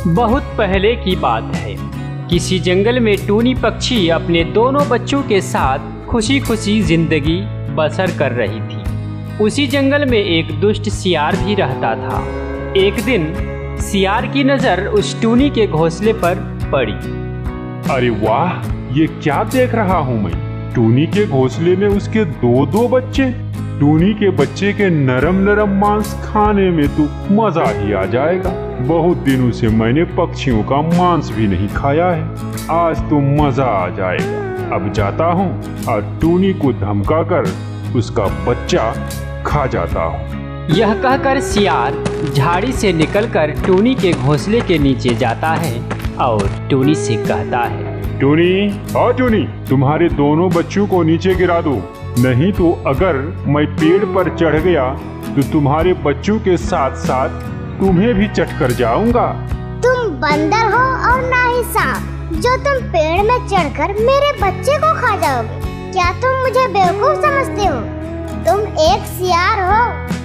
बहुत पहले की बात है। किसी जंगल में टूनी पक्षी अपने दोनों बच्चों के साथ खुशी खुशी जिंदगी बसर कर रही थी। उसी जंगल में एक दुष्ट सियार भी रहता था। एक दिन सियार की नज़र उस टूनी के घोंसले पर पड़ी। अरे वाह, ये क्या देख रहा हूँ मैं? टूनी के घोंसले में उसके दो बच्चे। टूनी के बच्चे के नरम नरम मांस खाने में तो मजा ही आ जाएगा। बहुत दिनों से मैंने पक्षियों का मांस भी नहीं खाया है। आज तो मजा आ जाएगा। अब जाता हूँ और टूनी को धमकाकर उसका बच्चा खा जाता हूँ। यह कहकर सियार झाड़ी से निकलकर टूनी के घोंसले के नीचे जाता है और टूनी से कहता है, टूनी, तुम्हारे दोनों बच्चों को नीचे गिरा दो, नहीं तो अगर मैं पेड़ पर चढ़ गया तो तुम्हारे बच्चों के साथ साथ तुम्हें भी चट कर जाऊंगा। तुम बंदर हो और ना ही सांप, जो तुम पेड़ में चढ़कर मेरे बच्चे को खा जाओगे। क्या तुम मुझे बेवकूफ समझते हो? तुम एक सियार हो।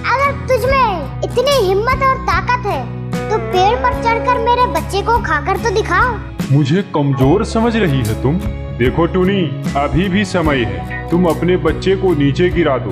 अगर तुझमें इतनी हिम्मत और ताकत है तो पेड़ पर चढ़कर मेरे बच्चे को खाकर तो दिखाओ। मुझे कमजोर समझ रही है तुम? देखो टूनी, अभी भी समय है। तुम अपने बच्चे को नीचे गिरा दो,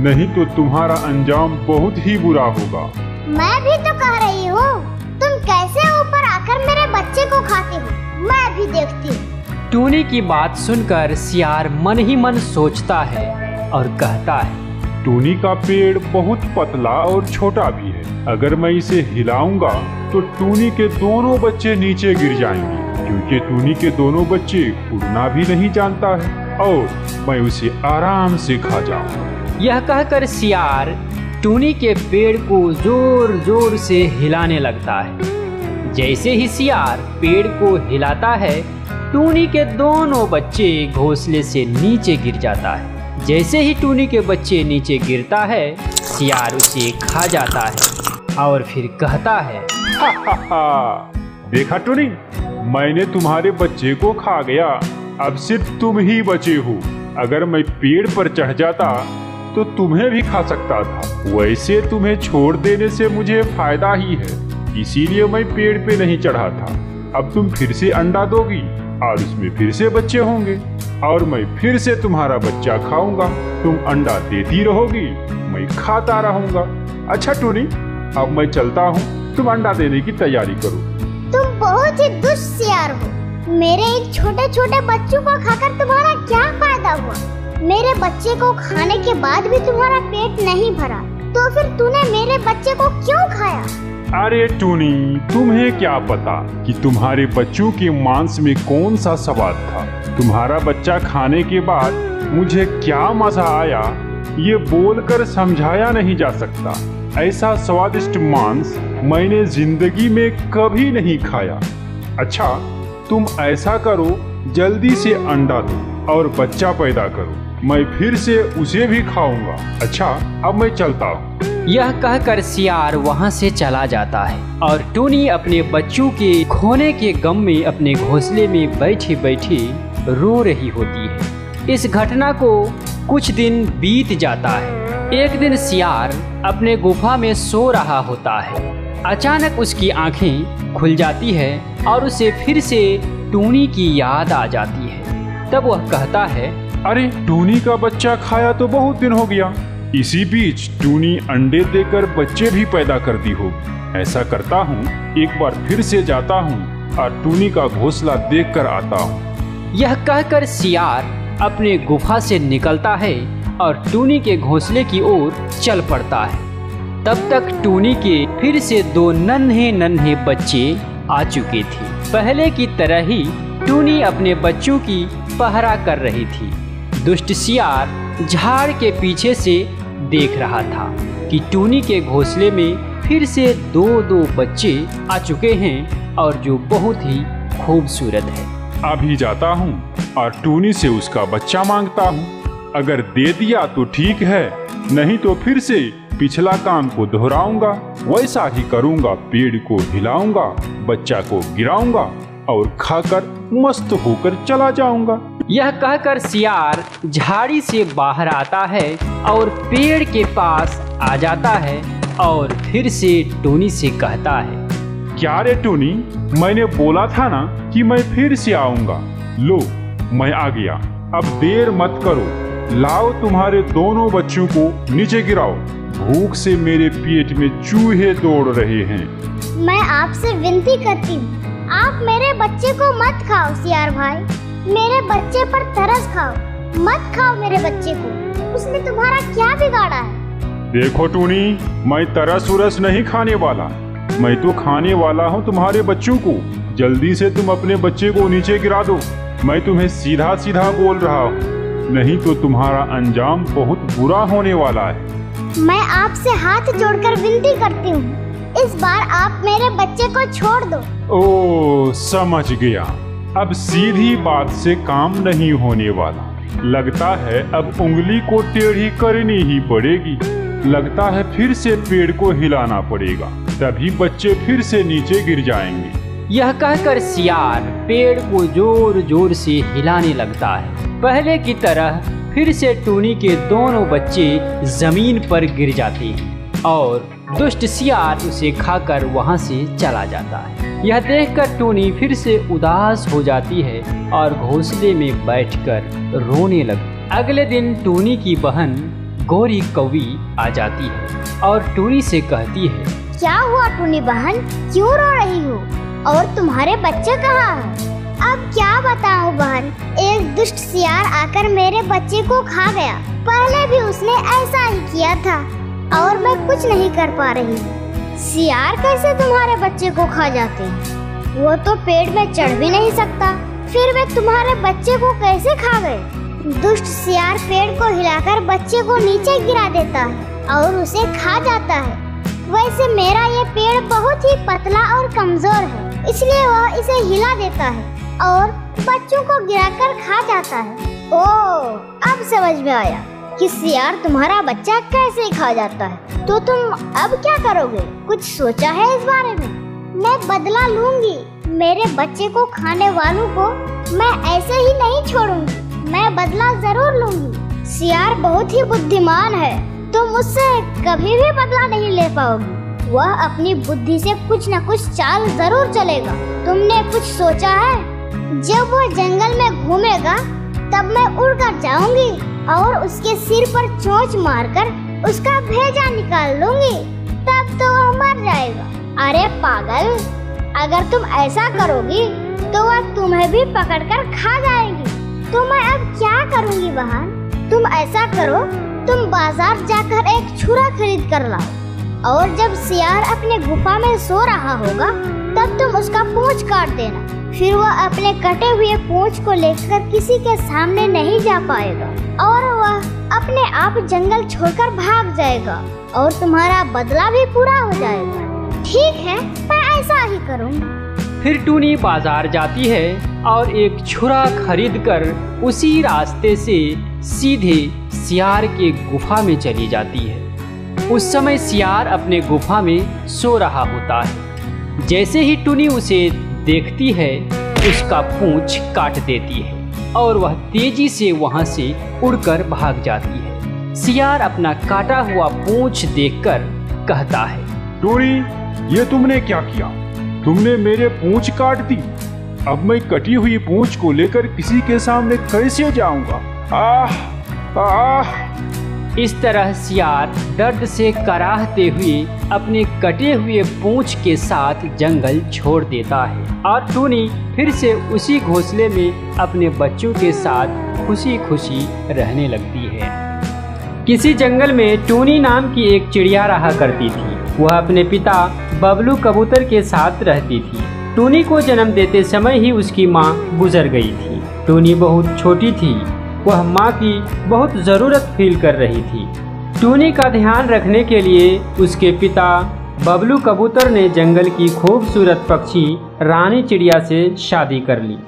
नहीं तो तुम्हारा अंजाम बहुत ही बुरा होगा। मैं भी तो कह रही हूँ, तुम कैसे ऊपर आकर मेरे बच्चे को खाते हो, मैं भी देखती हूँ। टूनी की बात सुनकर सियार मन ही मन सोचता है और कहता है, टूनी का पेड़ बहुत पतला और छोटा भी है। अगर मैं इसे हिलाऊंगा तो टूनी के दोनों बच्चे नीचे गिर जाएंगे, क्योंकि टूनी के दोनों बच्चे उड़ना भी नहीं जानता है और मैं उसे आराम से खा जाऊंगा। यह कहकर सियार टूनी के पेड़ को जोर जोर से हिलाने लगता है। जैसे ही सियार पेड़ को हिलाता है, टूनी के दोनों बच्चे घोंसले से नीचे गिर जाता है। जैसे ही टूनी के बच्चे नीचे गिरता है, सियार उसे खा जाता है और फिर कहता है, देखा टूनी, मैंने तुम्हारे बच्चे को खा गया। अब सिर्फ तुम ही बचे हो। अगर मैं पेड़ पर चढ़ जाता तो तुम्हें भी खा सकता था। वैसे तुम्हें छोड़ देने से मुझे फायदा ही है, इसीलिए मैं पेड़ पे नहीं चढ़ा था। अब तुम फिर से अंडा दोगी और उसमें फिर से बच्चे होंगे और मैं फिर से तुम्हारा बच्चा खाऊंगा। तुम अंडा देती रहोगी, मैं खाता रहूंगा। अच्छा टूनी, अब मैं चलता हूँ, तुम अंडा देने की तैयारी करो। तुम बहुत ही दुष्ट सियार हो। मेरे इन छोटे छोटे बच्चों को खाकर तुम्हारा क्या फायदा हुआ? मेरे बच्चे को खाने के बाद भी तुम्हारा पेट नहीं भरा, तो फिर तूने मेरे बच्चे को क्यों खाया? अरे टूनी, तुम्हें क्या पता कि तुम्हारे बच्चों के मांस में कौन सा स्वाद था। तुम्हारा बच्चा खाने के बाद मुझे क्या मजा आया, ये बोलकर समझाया नहीं जा सकता। ऐसा स्वादिष्ट मांस मैंने जिंदगी में कभी नहीं खाया। अच्छा, तुम ऐसा करो, जल्दी से अंडा दो और बच्चा पैदा करो, मैं फिर से उसे भी खाऊंगा। अच्छा, अब मैं चलता हूँ। यह कहकर सियार वहां से चला जाता है और टूनी अपने बच्चों के खोने के गम में अपने घोंसले में बैठी बैठी रो रही होती है। इस घटना को कुछ दिन बीत जाता है। एक दिन सियार अपने गुफा में सो रहा होता है। अचानक उसकी आंखें खुल जाती है और उसे फिर से टूनी की याद आ जाती है। तब वह कहता है, अरे टूनी का बच्चा खाया तो बहुत दिन हो गया। इसी बीच टूनी अंडे देकर बच्चे भी पैदा करती होगी। ऐसा करता हूँ, एक बार फिर से जाता हूँ और टूनी का घोंसला देखकर आता हूँ। यह कहकर सियार अपने गुफा से निकलता है और टूनी के घोंसले की ओर चल पड़ता है। तब तक टूनी के फिर से दो नन्हे नन्हे बच्चे आ चुके थे। पहले की तरह ही टूनी अपने बच्चों की पहरा कर रही थी। दुष्ट सियार झाड़ के पीछे से देख रहा था कि टूनी के घोंसले में फिर से दो बच्चे आ चुके हैं और जो बहुत ही खूबसूरत है। अभी जाता हूँ और टूनी से उसका बच्चा मांगता हूँ। अगर दे दिया तो ठीक है, नहीं तो फिर से पिछला काम को दोहराऊंगा। वैसा ही करूंगा, पेड़ को हिलाऊंगा, बच्चा को गिराऊंगा और खाकर मस्त होकर चला जाऊंगा। यह कहकर सियार झाड़ी से बाहर आता है और पेड़ के पास आ जाता है और फिर से टूनी से कहता है, क्या रे टूनी, मैंने बोला था ना कि मैं फिर से आऊंगा। लो, मैं आ गया। अब देर मत करो, लाओ तुम्हारे दोनों बच्चों को नीचे गिराओ। भूख से मेरे पेट में चूहे दौड़ रहे हैं। मैं आपसे विनती करती हूँ, आप मेरे बच्चे को मत खाओ सियार भाई। मेरे बच्चे पर तरस खाओ, मत खाओ मेरे बच्चे को। उसने तुम्हारा क्या बिगाड़ा है? देखो टूनी, मैं तरस उरस नहीं खाने वाला, मैं तो खाने वाला हूँ तुम्हारे बच्चों को। जल्दी से तुम अपने बच्चे को नीचे गिरा दो। मैं तुम्हें सीधा सीधा बोल रहा हूँ, नहीं तो तुम्हारा अंजाम बहुत बुरा होने वाला है। मैं आपसे हाथ जोड़कर विनती करती हूँ, इस बार आप मेरे बच्चे को छोड़ दो। ओ, समझ गया। अब सीधी बात से काम नहीं होने वाला। लगता है अब उंगली को टेढ़ी करनी ही पड़ेगी। लगता है फिर से पेड़ को हिलाना पड़ेगा, तभी बच्चे फिर से नीचे गिर जाएंगे। यह कहकर सियार पेड़ को जोर जोर से हिलाने लगता है। पहले की तरह फिर से टूनी के दोनों बच्चे जमीन पर गिर जाते हैं और दुष्ट सियार उसे खाकर वहां से चला जाता है। यह देखकर टूनी फिर से उदास हो जाती है और घोंसले में बैठकर रोने लगती। अगले दिन टूनी की बहन गौरी कौवी आ जाती है और टूनी से कहती है, क्या हुआ टूनी बहन, क्यों रो रही हो? और तुम्हारे बच्चे कहाँ हैं? अब क्या बताऊं बहन, एक दुष्ट सियार आकर मेरे बच्चे को खा गया। पहले भी उसने ऐसा ही किया था और मैं कुछ नहीं कर पा रही। सियार कैसे तुम्हारे बच्चे को खा जाते हैं? वो तो पेड़ में चढ़ भी नहीं सकता, फिर वे तुम्हारे बच्चे को कैसे खा गए? दुष्ट सियार पेड़ को हिलाकर बच्चे को नीचे गिरा देता है और उसे खा जाता है। वैसे मेरा ये पेड़ बहुत ही पतला और कमजोर है, इसलिए वह इसे हिला देता है और बच्चों को गिराकर खा जाता है। ओह, अब समझ में आया कि सियार तुम्हारा बच्चा कैसे खा जाता है। तो तुम अब क्या करोगे? कुछ सोचा है इस बारे में? मैं बदला लूंगी। मेरे बच्चे को खाने वालों को मैं ऐसे ही नहीं छोड़ूंगी, मैं बदला जरूर लूंगी। सियार बहुत ही बुद्धिमान है, तुम मुझसे कभी भी बदला नहीं ले पाओगी। वह अपनी बुद्धि से कुछ न कुछ चाल जरूर चलेगा। तुमने कुछ सोचा है? जब वो जंगल में घूमेगा तब मैं उड़कर जाऊंगी और उसके सिर पर चोंच मारकर उसका भेजा निकाल लूंगी, तब तो वह मर जाएगा। अरे पागल, अगर तुम ऐसा करोगी तो वह तुम्हें भी पकड़कर खा जाएगी। तो मैं अब क्या करूंगी बहन? तुम ऐसा करो, तुम बाजार जाकर एक छुरा खरीद कर लाओ और जब सियार अपने गुफा में सो रहा होगा तब तुम उसका पूंछ काट देना। फिर वह अपने कटे हुए पूंछ को लेकर किसी के सामने नहीं जा पाएगा और वह अपने आप जंगल छोड़कर भाग जाएगा और तुम्हारा बदला भी पूरा हो जाएगा। ठीक है, मैं ऐसा ही करूँगी। फिर टूनी बाजार जाती है और एक छुरा खरीदकर उसी रास्ते से सीधे सियार के गुफा में चली जाती है। उस समय सियार अपने गुफा में सो रहा होता है। जैसे ही टूनी उसे देखती है, उसका पूंछ काट देती है और वह तेजी से वहां से उड़कर भाग जाती है। सियार अपना काटा हुआ पूंछ देखकर कहता है, टूनी, ये तुमने क्या किया? तुमने मेरे पूंछ काट दी। अब मैं कटी हुई पूंछ को लेकर किसी के सामने कैसे जाऊंगा? आह आह। इस तरह सियार दर्द से कराहते हुए अपने कटे हुए पूंछ के साथ जंगल छोड़ देता है और टूनी फिर से उसी घोंसले में अपने बच्चों के साथ खुशी खुशी रहने लगती है। किसी जंगल में टूनी नाम की एक चिड़िया रहा करती थी। वह अपने पिता बबलू कबूतर के साथ रहती थी। टूनी को जन्म देते समय ही उसकी माँ गुजर गई थी। टूनी बहुत छोटी थी, वह माँ की बहुत ज़रूरत फील कर रही थी। टूनी का ध्यान रखने के लिए उसके पिता बबलू कबूतर ने जंगल की खूबसूरत पक्षी रानी चिड़िया से शादी कर ली।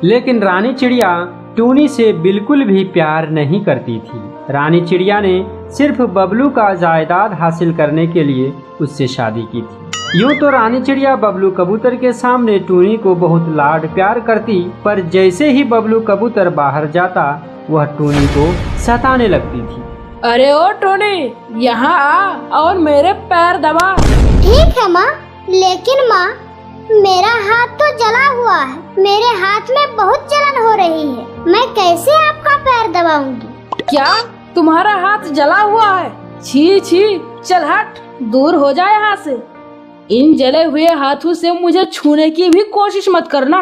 लेकिन रानी चिड़िया टूनी से बिल्कुल भी प्यार नहीं करती थी। रानी चिड़िया ने सिर्फ बबलू का जायदाद हासिल करने के लिए उससे शादी की थी। यूँ तो रानी चिड़िया बबलू कबूतर के सामने टूनी को बहुत लाड प्यार करती, पर जैसे ही बबलू कबूतर बाहर जाता वह टूनी को सताने लगती थी। अरे ओ टूनी, यहाँ आ और मेरे पैर दबा। ठीक है माँ, लेकिन माँ जला हुआ है। मेरे हाथ में बहुत जलन हो रही है। मैं कैसे आपका पैर दबाऊंगी? क्या तुम्हारा हाथ जला हुआ है? छी छी, चल हट, दूर हो जा यहाँ से। इन जले हुए हाथों से मुझे छूने की भी कोशिश मत करना,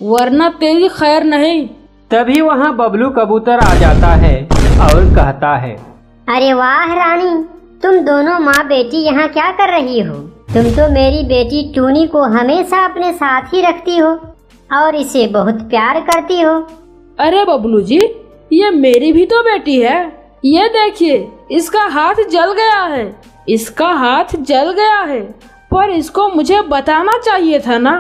वरना तेरी खैर नहीं। तभी वहाँ बबलू कबूतर आ जाता है और कहता है, अरे वाह रानी, तुम दोनों माँ बेटी यहाँ क्या कर रही हो? तुम तो मेरी बेटी टूनी को हमेशा अपने साथ ही रखती हो और इसे बहुत प्यार करती हो। अरे बबलू जी, ये मेरी भी तो बेटी है। ये देखिए, इसका हाथ जल गया है, इसका हाथ जल गया है। पर इसको मुझे बताना चाहिए था ना,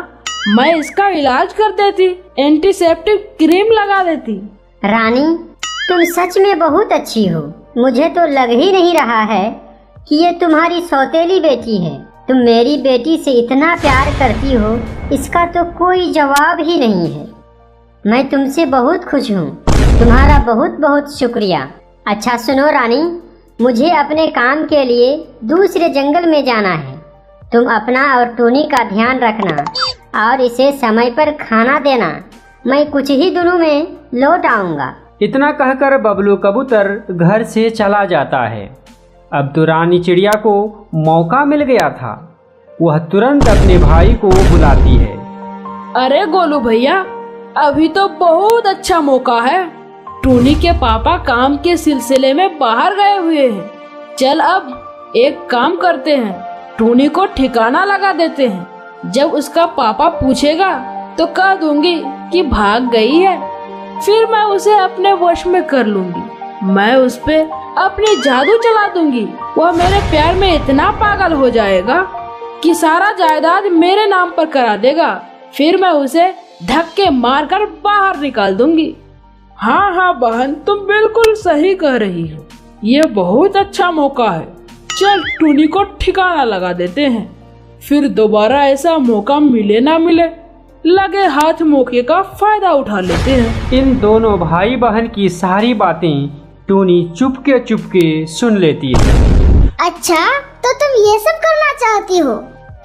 मैं इसका इलाज कर देती, एंटीसेप्टिक क्रीम लगा देती। रानी, तुम सच में बहुत अच्छी हो। मुझे तो लग ही नहीं रहा है कि ये तुम्हारी सौतेली बेटी है। तुम मेरी बेटी से इतना प्यार करती हो, इसका तो कोई जवाब ही नहीं है। मैं तुमसे बहुत खुश हूँ। तुम्हारा बहुत बहुत शुक्रिया। अच्छा सुनो रानी, मुझे अपने काम के लिए दूसरे जंगल में जाना है। तुम अपना और टूनी का ध्यान रखना और इसे समय पर खाना देना। मैं कुछ ही दिनों में लौट आऊँगा। इतना कहकर बबलू कबूतर घर से चला जाता है। अब तो रानी चिड़िया को मौका मिल गया था। वह तुरंत अपने भाई को बुलाती है। अरे गोलू भैया, अभी तो बहुत अच्छा मौका है। टूनी के पापा काम के सिलसिले में बाहर गए हुए हैं। चल अब एक काम करते हैं, टूनी को ठिकाना लगा देते हैं। जब उसका पापा पूछेगा तो कह दूंगी कि भाग गई है, फिर मैं उसे अपने वश में कर लूंगी। मैं उस पे अपनी जादू चला दूंगी। वह मेरे प्यार में इतना पागल हो जाएगा कि सारा जायदाद मेरे नाम पर करा देगा। फिर मैं उसे धक्के मारकर बाहर निकाल दूंगी। हाँ हाँ बहन, तुम बिल्कुल सही कह रही हो। ये बहुत अच्छा मौका है। चल टूनी को ठिकाना लगा देते हैं, फिर दोबारा ऐसा मौका मिले ना मिले, लगे हाथ मौके का फायदा उठा लेते हैं। इन दोनों भाई बहन की सारी बातें टूनी चुपके सुन लेती है। अच्छा, तो तुम ये सब करना चाहती हो?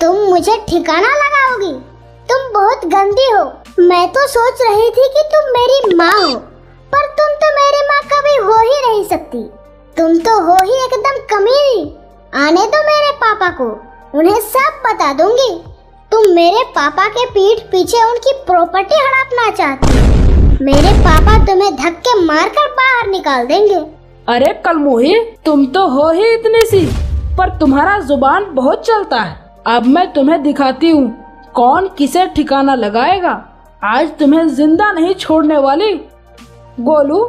तुम मुझे ठिकाना लगाओगी? तुम बहुत गंदी हो। मैं तो सोच रही थी कि तुम मेरी माँ हो, पर तुम तो मेरी माँ कभी हो ही नहीं सकती। तुम तो हो ही एकदम कमीनी। आने दो मेरे पापा को, उन्हें सब बता दूंगी। तुम मेरे पापा के पीठ पीछे उनकी प्रॉपर्टी हड़पना चाहती हो। मेरे पापा तुम्हें धक्के मारकर बाहर निकाल देंगे। अरे कलमुही, तुम तो हो ही इतनी सी, पर तुम्हारा जुबान बहुत चलता है। अब मैं तुम्हें दिखाती हूँ कौन किसे ठिकाना लगाएगा। आज तुम्हें जिंदा नहीं छोड़ने वाली। गोलू,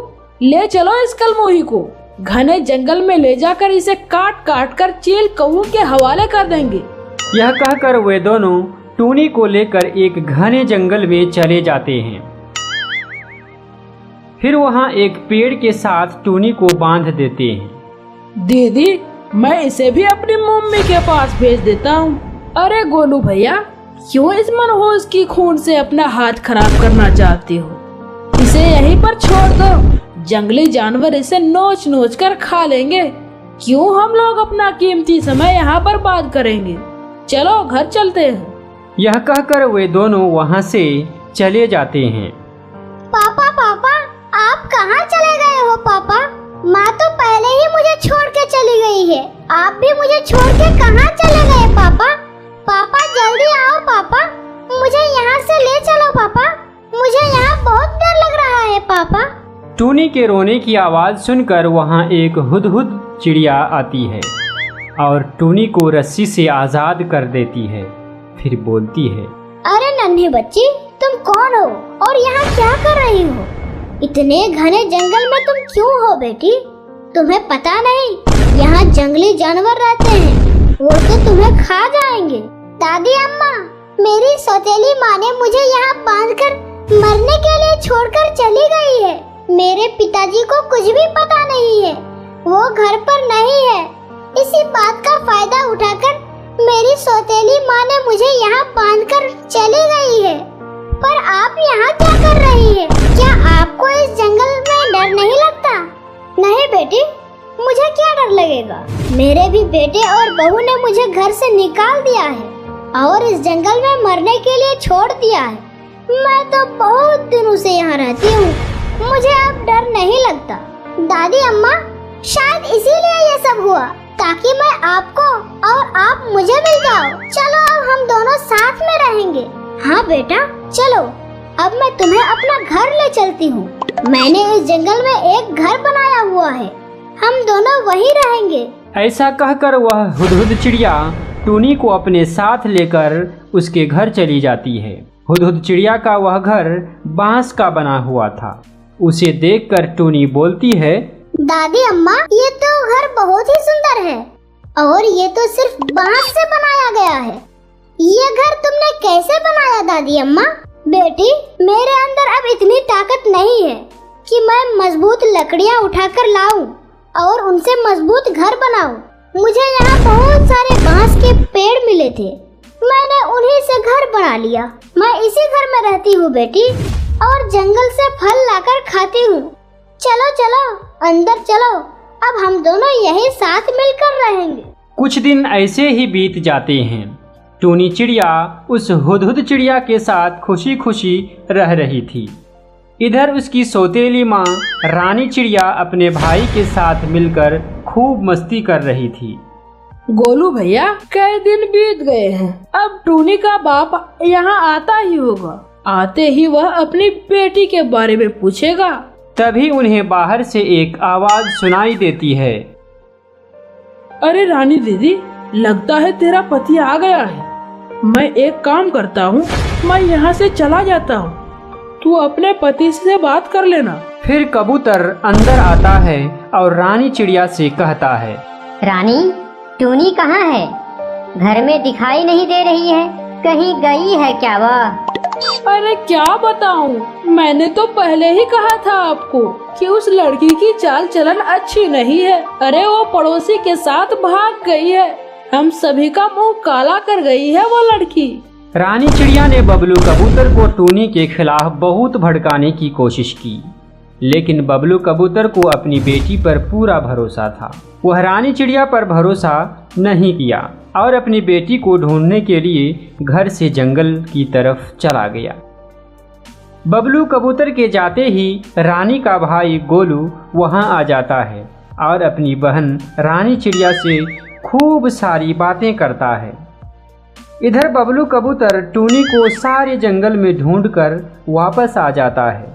ले चलो इस कलमुही को, घने जंगल में ले जाकर इसे काट काट कर चील कौओं के हवाले कर देंगे। यह कहकर वे दोनों टूनी को लेकर एक घने जंगल में चले जाते हैं। फिर वहाँ एक पेड़ के साथ टूनी को बांध देते हैं। दीदी, मैं इसे भी अपनी मम्मी के पास भेज देता हूँ। अरे गोलू भैया, क्यों इस मनहूस की खून से अपना हाथ खराब करना चाहती हो? इसे यहीं पर छोड़ दो, जंगली जानवर इसे नोच नोच कर खा लेंगे। क्यों हम लोग अपना कीमती समय यहाँ बर्बाद करेंगे? चलो घर चलते हैं। यह कहकर वे दोनों वहाँ से चले जाते हैं। पापा पापा, आप कहाँ चले गए हो? पापा, माँ तो पहले ही मुझे छोड़ के चली गई है। आप भी मुझे छोड़ के कहाँ चले गए? पापा पापा जल्दी आओ पापा, मुझे यहाँ से ले चलो पापा, मुझे यहाँ बहुत डर लग रहा है पापा। टूनी के रोने की आवाज़ सुनकर वहाँ एक हुदहुद चिड़िया आती है और टूनी को रस्सी से आज़ाद कर देती है। फिर बोलती है, अरे नन्ही बच्ची, तुम कौन हो और यहाँ क्या कर रही हो? इतने घने जंगल में तुम क्यों हो बेटी? तुम्हें पता नहीं यहाँ जंगली जानवर रहते हैं, वो तो तुम्हें खा जाएंगे। दादी अम्मा, मेरी सौतेली माँ ने मुझे यहाँ बांधकर मरने के लिए छोड़कर चली गई है। मेरे पिताजी को कुछ भी पता नहीं है, वो घर पर नहीं है। इसी बात का फायदा उठाकर मेरी सौतेली माँ ने मुझे यहाँ बांधकर चली गई है। पर आप यहाँ क्या कर रही है? क्या आपको इस जंगल में डर नहीं लगता? नहीं बेटी, मुझे क्या डर लगेगा। मेरे भी बेटे और बहू ने मुझे घर से निकाल दिया है और इस जंगल में मरने के लिए छोड़ दिया है। मैं तो बहुत दिनों से यहाँ रहती हूँ, मुझे अब डर नहीं लगता। दादी अम्मा, शायद इसीलिए ये सब हुआ, ताकि मैं आपको और आप मुझे मिल जाओ। चलो अब हम दोनों साथ में रहेंगे। हाँ बेटा चलो, अब मैं तुम्हें अपना घर ले चलती हूँ। मैंने इस जंगल में एक घर बनाया हुआ है, हम दोनों वहीं रहेंगे। ऐसा कहकर वह हुदहुद चिड़िया टूनी को अपने साथ लेकर उसके घर चली जाती है। हुदहुद चिड़िया का वह घर बांस का बना हुआ था। उसे देखकर टूनी बोलती है, दादी अम्मा, ये तो घर बहुत ही सुंदर है और ये तो सिर्फ बांस से बनाया गया है। ये घर तुमने कैसे बनाया दादी अम्मा? बेटी, मेरे अंदर अब इतनी ताकत नहीं है कि मैं मजबूत लकड़ियाँ उठाकर लाऊं और उनसे मजबूत घर बनाऊं। मुझे यहाँ बहुत सारे बांस के पेड़ मिले थे, मैंने उन्हीं से घर बना लिया। मैं इसी घर में रहती हूँ बेटी, और जंगल से फल लाकर खाती हूँ। चलो चलो अंदर चलो, अब हम दोनों यही साथ मिलकर रहेंगे। कुछ दिन ऐसे ही बीत जाते हैं। टूनी चिड़िया उस हुदहुद चिड़िया के साथ खुशी खुशी रह रही थी। इधर उसकी सौतेली माँ रानी चिड़िया अपने भाई के साथ मिलकर खूब मस्ती कर रही थी। गोलू भैया, कई दिन बीत गए हैं, अब टूनी का बाप यहाँ आता ही होगा। आते ही वह अपनी बेटी के बारे में पूछेगा। तभी उन्हें बाहर से एक आवाज सुनाई देती है। अरे रानी दीदी, लगता है तेरा पति आ गया है। मैं एक काम करता हूँ, मैं यहाँ से चला जाता हूँ, तू अपने पति से बात कर लेना। फिर कबूतर अंदर आता है और रानी चिड़िया से कहता है, रानी, टूनी कहाँ है? घर में दिखाई नहीं दे रही है, कहीं गई है क्या वह? अरे क्या बताऊं, मैंने तो पहले ही कहा था आपको कि उस लड़की की चाल चलन अच्छी नहीं है। अरे वो पड़ोसी के साथ भाग गई है, हम सभी का मुंह काला कर गई है वो लड़की। रानी चिड़िया ने बबलू कबूतर को टूनी के खिलाफ बहुत भड़काने की कोशिश की, लेकिन बबलू कबूतर को अपनी बेटी पर पूरा भरोसा था। वह रानी चिड़िया पर भरोसा नहीं किया और अपनी बेटी को ढूंढने के लिए घर से जंगल की तरफ चला गया। बबलू कबूतर के जाते ही रानी का भाई गोलू वहां आ जाता है और अपनी बहन रानी चिड़िया से खूब सारी बातें करता है। इधर बबलू कबूतर टूनी को सारे जंगल में ढूंढकर वापस आ जाता है।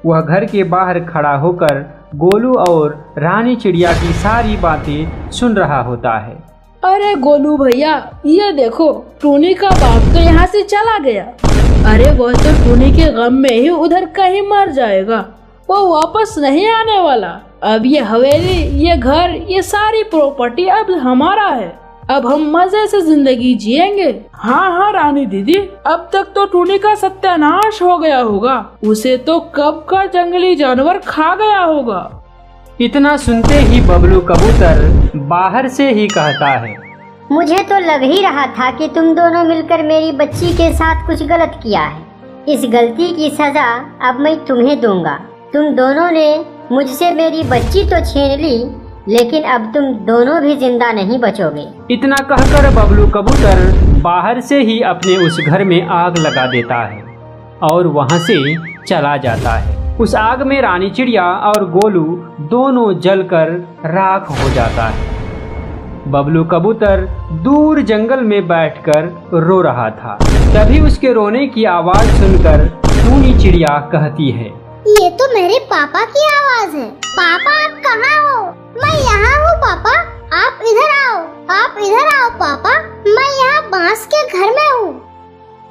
वह घर के बाहर खड़ा होकर गोलू और रानी चिड़िया की सारी बातें सुन रहा होता है। अरे गोलू भैया, ये देखो, टूनी का बाप तो यहाँ से चला गया। अरे वह तो टूनी के गम में ही उधर कहीं मर जाएगा, वो वापस नहीं आने वाला। अब ये हवेली, ये घर, ये सारी प्रॉपर्टी अब हमारा है। अब हम मजे से जिंदगी जिएंगे। हाँ हाँ रानी दीदी, अब तक तो टूनी का सत्यानाश हो गया होगा, उसे तो कब का जंगली जानवर खा गया होगा। इतना सुनते ही बबलू कबूतर बाहर से ही कहता है, मुझे तो लग ही रहा था कि तुम दोनों मिलकर मेरी बच्ची के साथ कुछ गलत किया है। इस गलती की सजा अब मैं तुम्हें दूंगा। तुम दोनों ने मुझसे मेरी बच्ची तो छीन ली, लेकिन अब तुम दोनों भी जिंदा नहीं बचोगे। इतना कहकर बबलू कबूतर बाहर से ही अपने उस घर में आग लगा देता है और वहां से चला जाता है। उस आग में रानी चिड़िया और गोलू दोनों जलकर राख हो जाता है। बबलू कबूतर दूर जंगल में बैठकर रो रहा था। तभी उसके रोने की आवाज सुनकर टूनी चिड़िया कहती है, ये तो मेरे पापा की आवाज है। पापा आप कहाँ हो? मैं यहाँ हूँ पापा, आप इधर आओ, आप इधर आओ पापा, मैं यहाँ बांस के घर में हूँ।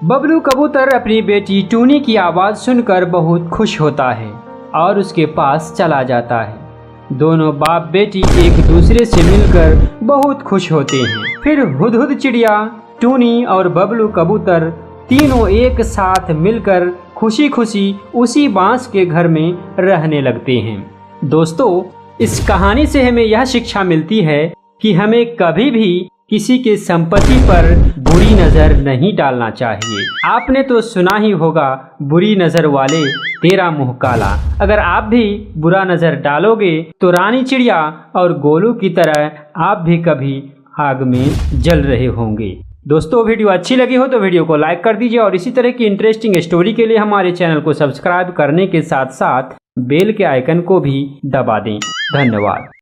बबलू कबूतर अपनी बेटी टूनी की आवाज सुनकर बहुत खुश होता है और उसके पास चला जाता है। दोनों बाप बेटी एक दूसरे से मिलकर बहुत खुश होते हैं। फिर हुदहुद चिड़िया, टूनी और बबलू कबूतर तीनों एक साथ मिलकर खुशी खुशी उसी बांस के घर में रहने लगते हैं। दोस्तों, इस कहानी से हमें यह शिक्षा मिलती है कि हमें कभी भी किसी के संपत्ति पर बुरी नजर नहीं डालना चाहिए। आपने तो सुना ही होगा, बुरी नजर वाले तेरा मुंह काला। अगर आप भी बुरा नजर डालोगे तो रानी चिड़िया और गोलू की तरह आप भी कभी आग में जल रहे होंगे। दोस्तों वीडियो अच्छी लगी हो तो वीडियो को लाइक कर दीजिए और इसी तरह की इंटरेस्टिंग स्टोरी के लिए हमारे चैनल को सब्सक्राइब करने के साथ साथ बेल के आइकन को भी दबा दें। धन्यवाद।